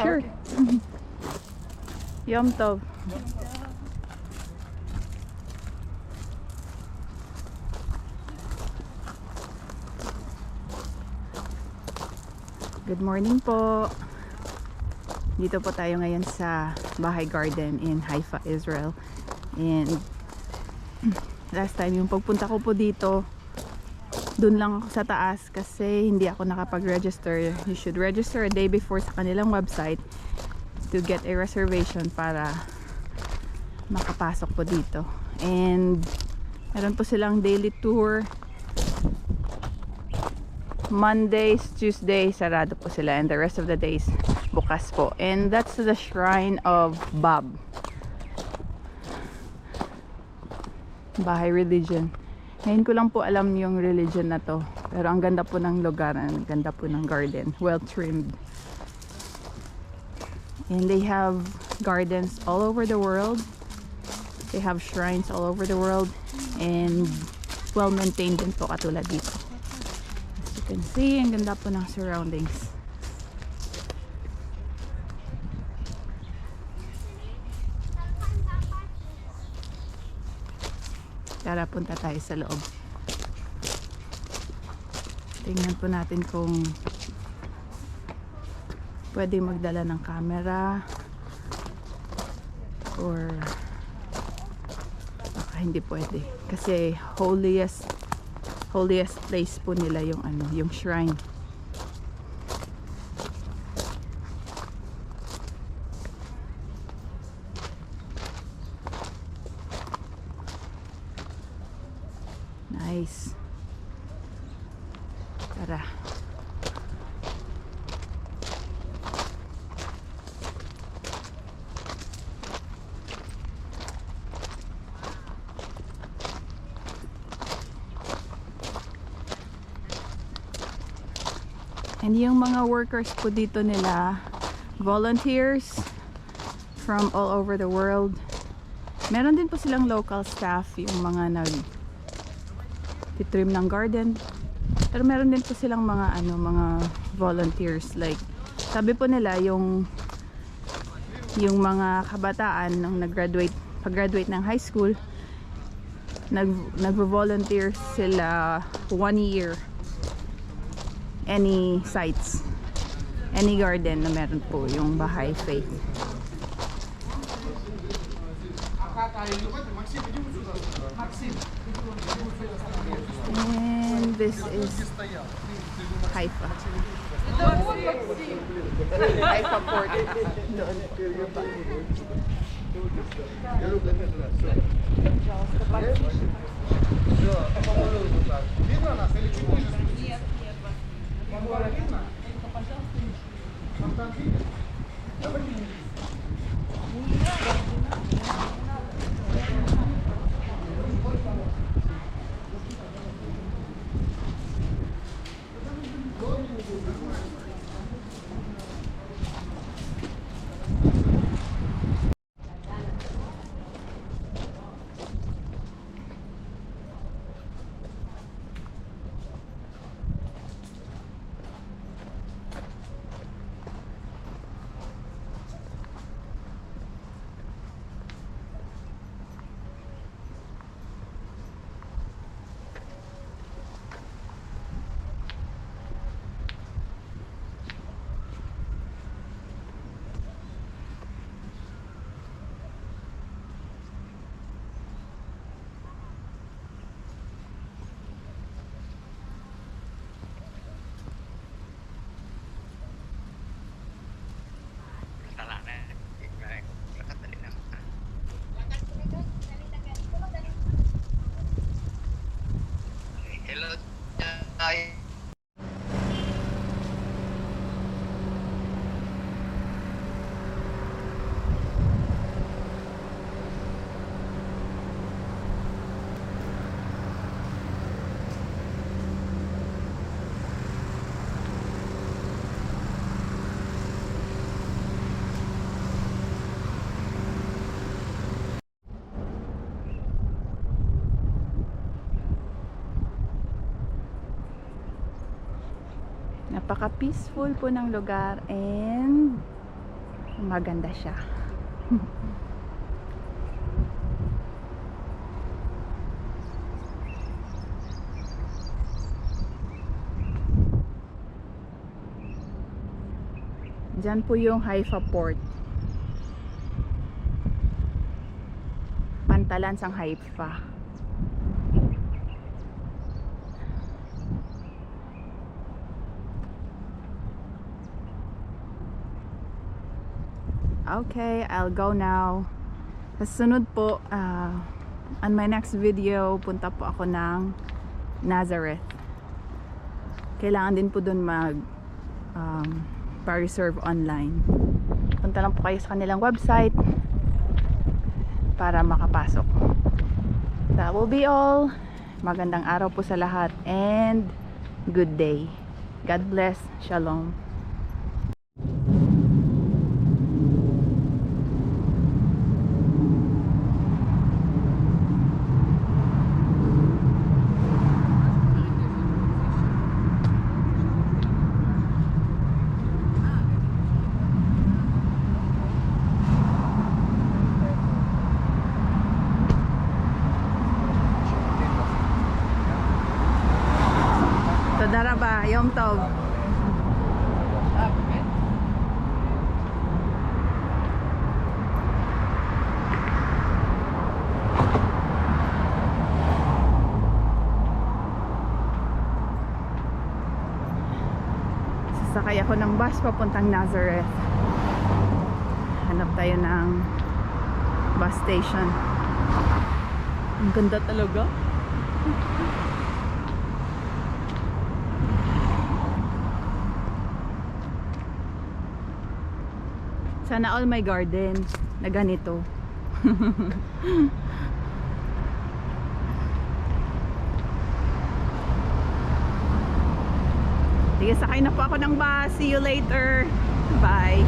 Sure. Yom Tov. Good morning po. Dito po tayo ngayon sa Bahay Garden in Haifa, Israel. And last time yung pagpunta ko po dito, dun lang ako sa taas kasi hindi ako nakapag-register. You should register a day before sa kanilang website to get a reservation para makapasok po dito. And meron po silang daily tour. Mondays, Tuesdays, sarado po sila, and the rest of the days bukas po. And that's the shrine of Bab. Bahay religion. Ngayon ko lang po alam yung religion na to. Pero ang ganda po ng lugar, ang ganda po ng garden. Well trimmed. And they have gardens all over the world. They have shrines all over the world. And well maintained din po katulad dito. As you can see, ang ganda po ng surroundings. Tara, punta tayo sa loob. Tingnan po natin kung pwede magdala ng camera or baka hindi pwede. Kasi holiest place po nila yung yung shrine. Nice. Tara. And yung mga workers po dito nila, volunteers from all over the world. Meron din po silang local staff, yung mga nag-trim ng garden. Pero meron din po silang mga mga volunteers, like sabi po nila yung mga kabataan nung pag-graduate ng high school, nagvo-volunteer sila 1 year. Any sites, any garden na meron po yung Bahay Faith. And this is Haifa. Haifa port. Hello, Napaka peaceful po ng lugar, and napakaganda siya. Diyan po yung Haifa Port. Pantalan sang Haifa. Okay, I'll go now. Sa sunod po, on my next video, punta po ako ng Nazareth. Kailangan din po dun pa-reserve online. Punta lang po kayo sa kanilang website para makapasok. That will be all. Magandang araw po sa lahat and good day. God bless. Shalom. תודה רבה, יום טוב. Sasakay ako ng bus papuntang Nazareth. Hanap tayo ng bus station. Ang ganda talaga. Sana all my garden na ganito. Sige, sakay na po ako ng bus. See you later. Bye.